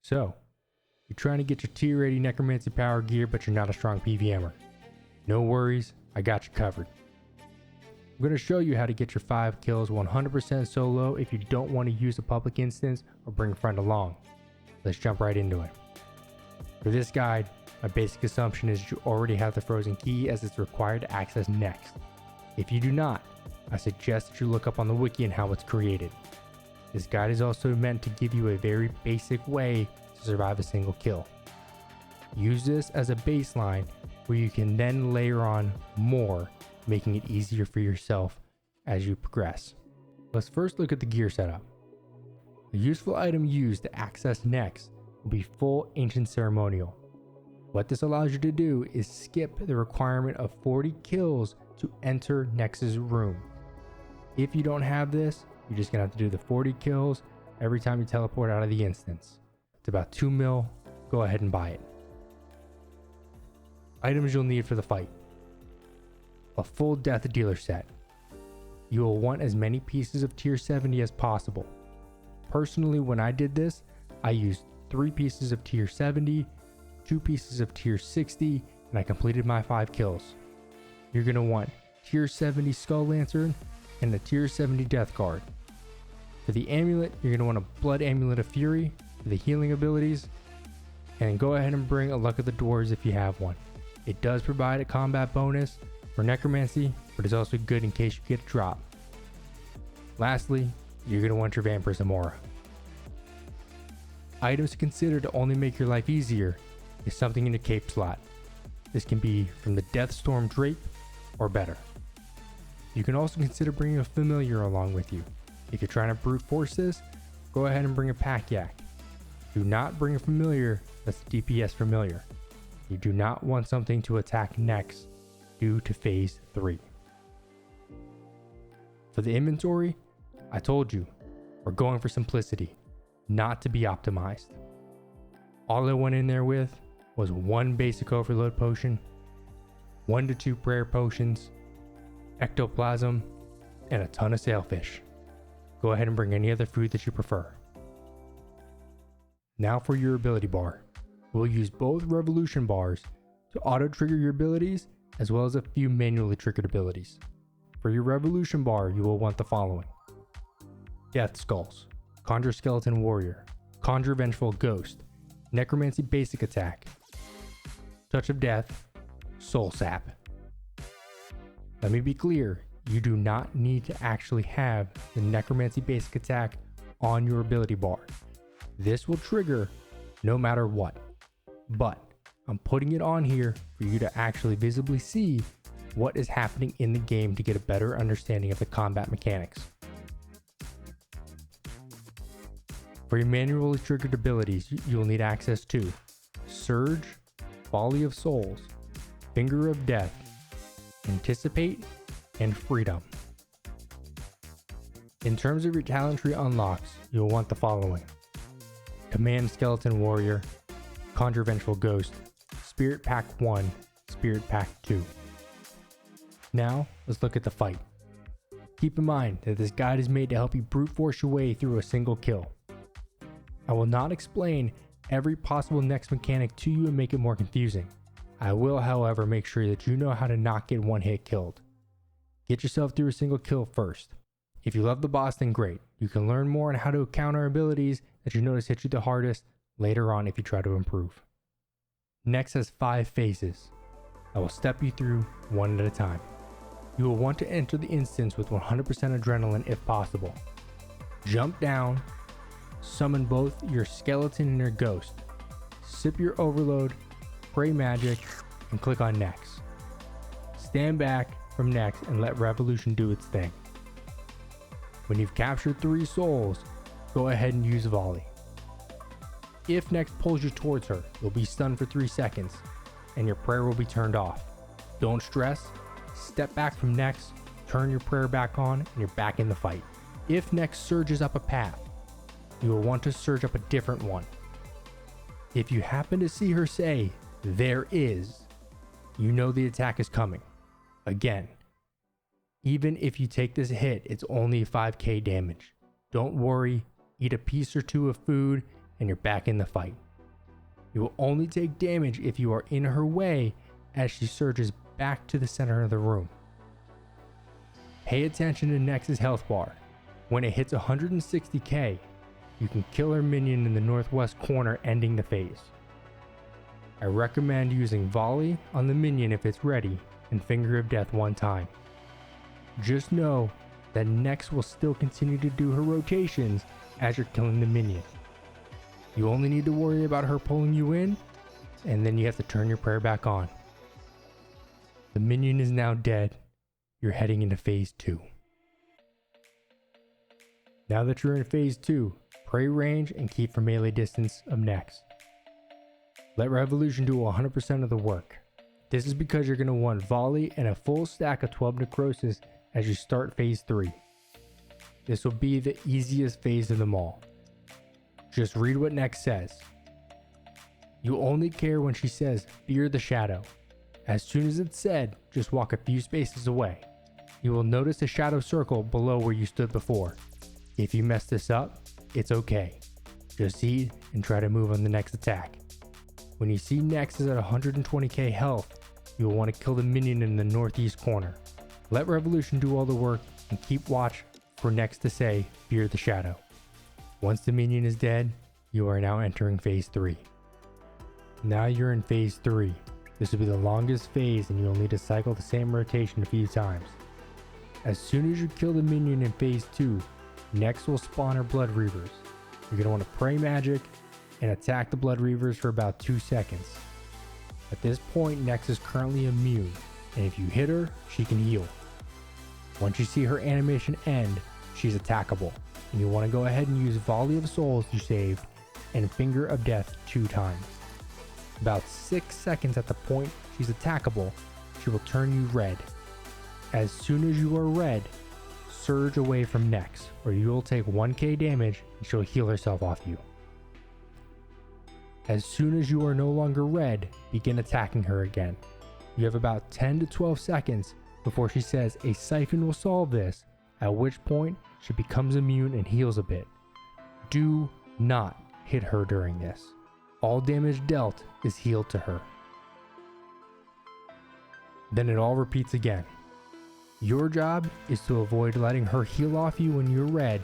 So, you're trying to get your tier 80 Necromancy power gear, but you're not a strong PvMer. No worries, I got you covered. I'm going to show you how to get your 5 kills 100% solo if you don't want to use a public instance or bring a friend along. Let's jump right into it. For this guide, my basic assumption is you already have the frozen key as it's required to access Nex. If you do not, I suggest that you look up on the wiki and how it's created. This guide is also meant to give you a very basic way to survive a single kill. Use this as a baseline where you can then layer on more, making it easier for yourself as you progress. Let's first look at the gear setup. The useful item used to access Nex will be full ancient ceremonial. What this allows you to do is skip the requirement of 40 kills to enter Nex's room. If you don't have this, you're just gonna have to do the 40 kills every time you teleport out of the instance. It's about 2 mil, go ahead and buy it. Items you'll need for the fight. A full death dealer set. You will want as many pieces of tier 70 as possible. Personally, when I did this, I used 3 pieces of tier 70, 2 pieces of tier 60, and I completed my 5 kills. You're going to want tier 70 Skull Lantern and a tier 70 Death Guard. For the amulet, you're going to want a Blood Amulet of Fury for the healing abilities, and go ahead and bring a Luck of the Dwarves if you have one. It does provide a combat bonus for Necromancy, but it's also good in case you get a drop. Lastly, you're going to want your Vampirism Aura. Items to consider to only make your life easier is something in the cape slot. This can be from the Deathstorm Drape or better. You can also consider bringing a familiar along with you. If you're trying to brute force this, go ahead and bring a pack yak. Do not bring a familiar that's the DPS familiar. You do not want something to attack Nex due to phase 3. For the inventory, I told you, we're going for simplicity, not to be optimized. All I went in there with was 1 basic overload potion, 1 to 2 prayer potions, ectoplasm, and a ton of sailfish. Go ahead and bring any other food that you prefer. Now for your ability bar. We'll use both revolution bars to auto trigger your abilities as well as a few manually triggered abilities. For your revolution bar, you will want the following: Death Skulls, Conjure Skeleton Warrior, Conjure Vengeful Ghost, Necromancy Basic Attack, Touch of Death, Soul Sap. Let me be clear, you do not need to actually have the Necromancy Basic Attack on your ability bar. This will trigger no matter what, but I'm putting it on here for you to actually visibly see what is happening in the game to get a better understanding of the combat mechanics. For your manually triggered abilities, you'll need access to Surge, Volley of Souls, Finger of Death, Anticipate, and Freedom. In terms of your talent tree unlocks, you'll want the following: Command Skeleton Warrior, Conjure Vengeful Ghost, Spirit Pack 1, Spirit Pack 2. Now, let's look at the fight. Keep in mind that this guide is made to help you brute force your way through a single kill. I will not explain every possible Nex mechanic to you and make it more confusing. I will, however, make sure that you know how to not get one hit killed. Get yourself through a single kill first. If you love the boss, then great. You can learn more on how to counter abilities that you notice hit you the hardest later on if you try to improve. Nex has 5 phases. I will step you through one at a time. You will want to enter the instance with 100% adrenaline if possible. Jump down, summon both your skeleton and your ghost, sip your overload, pray magic, and click on Nex. Stand back from Nex and let Revolution do its thing. When you've captured 3 souls, go ahead and use Volley. If Nex pulls you towards her, you'll be stunned for 3 seconds, and your prayer will be turned off. Don't stress, step back from Nex, turn your prayer back on, and you're back in the fight. If Nex surges up a path, you will want to surge up a different one. If you happen to see her say, "There is," you know the attack is coming. Again, even if you take this hit, it's only 5k damage. Don't worry, eat a piece or 2 of food and you're back in the fight. You will only take damage if you are in her way as she surges back to the center of the room. Pay attention to Nex's health bar. When it hits 160k, you can kill her minion in the northwest corner, ending the phase. I recommend using volley on the minion if it's ready and finger of death one time. Just know that Nex will still continue to do her rotations as you're killing the minion. You only need to worry about her pulling you in, and then you have to turn your prayer back on. The minion is now dead. You're heading into phase 2. Now that you're in phase 2, pray range and keep for melee distance of Nex. Let Revolution do 100% of the work. This is because you're going to want volley and a full stack of 12 necrosis as you start phase 3. This will be the easiest phase of them all. Just read what Nex says. You only care when she says, fear the shadow. As soon as it's said, just walk a few spaces away. You will notice a shadow circle below where you stood before. If you mess this up, it's okay. Just eat and try to move on the next attack. When you see Nex is at 120k health, you will want to kill the minion in the northeast corner. Let Revolution do all the work and keep watch for Nex to say, fear the shadow. Once the minion is dead, you are now entering phase 3. Now you're in phase 3. This will be the longest phase and you'll need to cycle the same rotation a few times. As soon as you kill the minion in phase 2, Nex will spawn her Blood Reavers. You're going to want to pray magic and attack the Blood Reavers for about 2 seconds. At this point, Nex is currently immune, and if you hit her, she can heal. Once you see her animation end, she's attackable, and you want to go ahead and use Volley of Souls you saved and Finger of Death 2 times. About 6 seconds at the point she's attackable, she will turn you red. As soon as you are red, surge away from Nex, or you will take 1k damage and she'll heal herself off you. As soon as you are no longer red, begin attacking her again. You have about 10 to 12 seconds before she says a siphon will solve this, at which point she becomes immune and heals a bit. Do not hit her during this. All damage dealt is healed to her. Then it all repeats again. Your job is to avoid letting her heal off you when you're red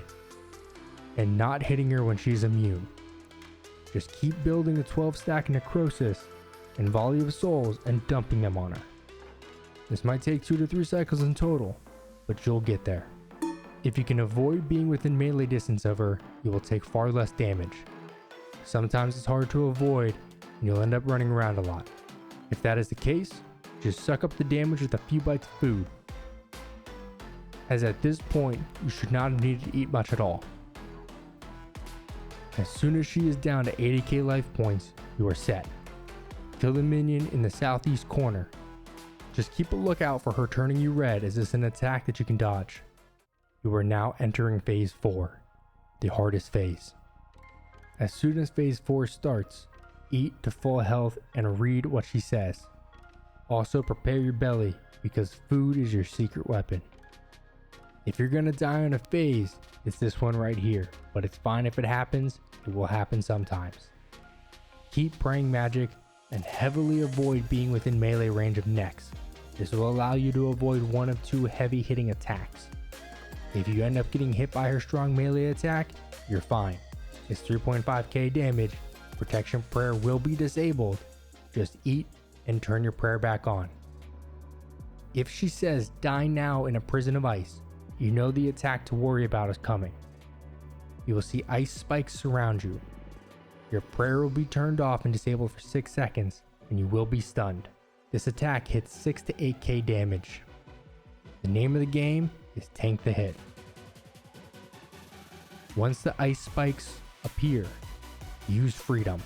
and not hitting her when she's immune. Just keep building the 12 stack necrosis and Volley of Souls and dumping them on her. This might take 2 to 3 cycles in total, but you'll get there. If you can avoid being within melee distance of her, you will take far less damage. Sometimes it's hard to avoid and you'll end up running around a lot. If that is the case, just suck up the damage with a few bites of food, as at this point you should not need to eat much at all. As soon as she is down to 80k life points, you are set. Kill the minion in the southeast corner. Just keep a lookout for her turning you red, as it's an attack that you can dodge. You are now entering phase 4, the hardest phase. As soon as phase 4 starts, eat to full health and read what she says. Also prepare your belly, because food is your secret weapon. If you're gonna die on a phase, it's this one right here, but it's fine if it happens. It will happen sometimes. Keep praying magic and heavily avoid being within melee range of Nex. This will allow you to avoid one of 2 heavy hitting attacks. If you end up getting hit by her strong melee attack, you're fine. It's 3.5k damage. Protection prayer will be disabled. Just eat and turn your prayer back on. If she says die now in a prison of ice, you know the attack to worry about is coming. You will see ice spikes surround you. Your prayer will be turned off and disabled for 6 seconds, and you will be stunned. This attack hits 6 to 8k damage. The name of the game is Tank the Hit. Once the ice spikes appear, use freedom.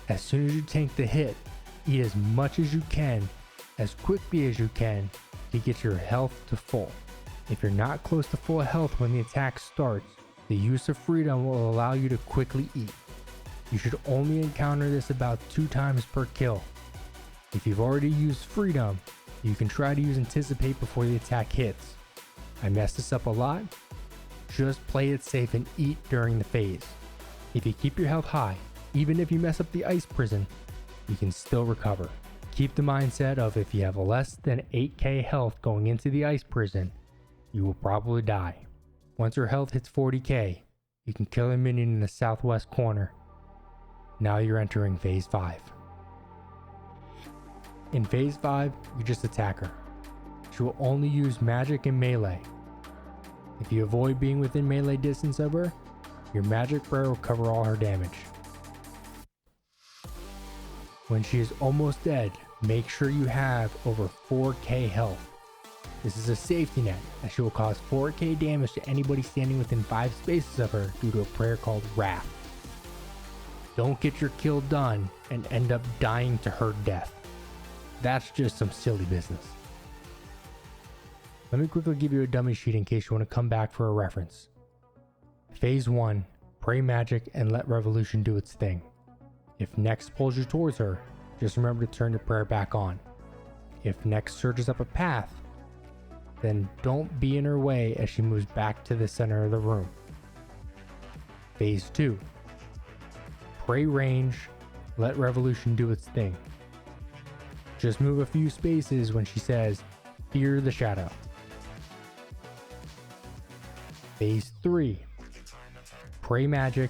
As soon as you tank the hit, eat as much as you can, as quickly as you can, to get your health to full. If you're not close to full health when the attack starts, the use of freedom will allow you to quickly eat. You should only encounter this about 2 times per kill. If you've already used freedom, you can try to use anticipate before the attack hits. I mess this up a lot. Just play it safe and eat during the phase. If you keep your health high, even if you mess up the ice prison, you can still recover. Keep the mindset of if you have less than 8k health going into the ice prison, you will probably die. Once your health hits 40k, you can kill a minion in the southwest corner. Now you're entering phase 5. In phase 5, you just attack her. She will only use magic and melee. If you avoid being within melee distance of her, your magic prayer will cover all her damage. When she is almost dead, make sure you have over 4k health. This is a safety net, as she will cause 4k damage to anybody standing within 5 spaces of her due to a prayer called Wrath. Don't get your kill done and end up dying to her death. That's just some silly business. Let me quickly give you a dummy sheet in case you want to come back for a reference. Phase 1, pray magic and let revolution do its thing. If Nex pulls you towards her, just remember to turn your prayer back on. If Nex surges up a path, then don't be in her way as she moves back to the center of the room. Phase 2, pray range, let revolution do its thing. Just move a few spaces when she says, fear the shadow. Phase 3, pray magic,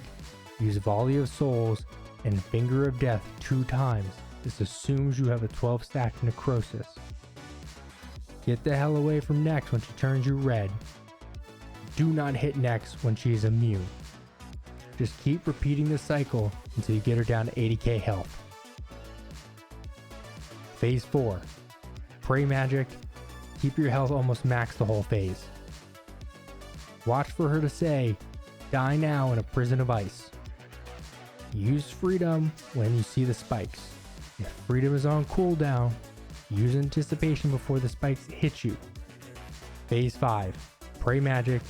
use volley of souls, and finger of death 2 times. This assumes you have a 12 stack necrosis. Get the hell away from Nex when she turns you red. Do not hit Nex when she is immune. Just keep repeating the cycle until you get her down to 80k health. Phase 4, pray magic, keep your health almost max the whole phase. Watch for her to say, die now in a prison of ice. Use freedom when you see the spikes. If freedom is on cooldown, use anticipation before the spikes hit you. Phase 5, pray magic,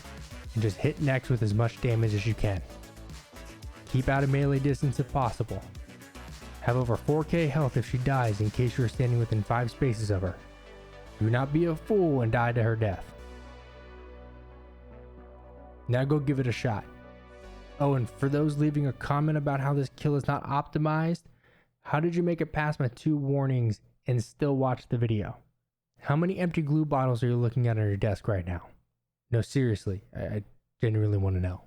and just hit Nex with as much damage as you can. Keep out of melee distance if possible. Have over 4k health if she dies in case you are standing within 5 spaces of her. Do not be a fool and die to her death. Now go give it a shot. Oh, and for those leaving a comment about how this kill is not optimized, how did you make it past my 2 warnings and still watch the video? How many empty glue bottles are you looking at on your desk right now? No, seriously, I genuinely want to know.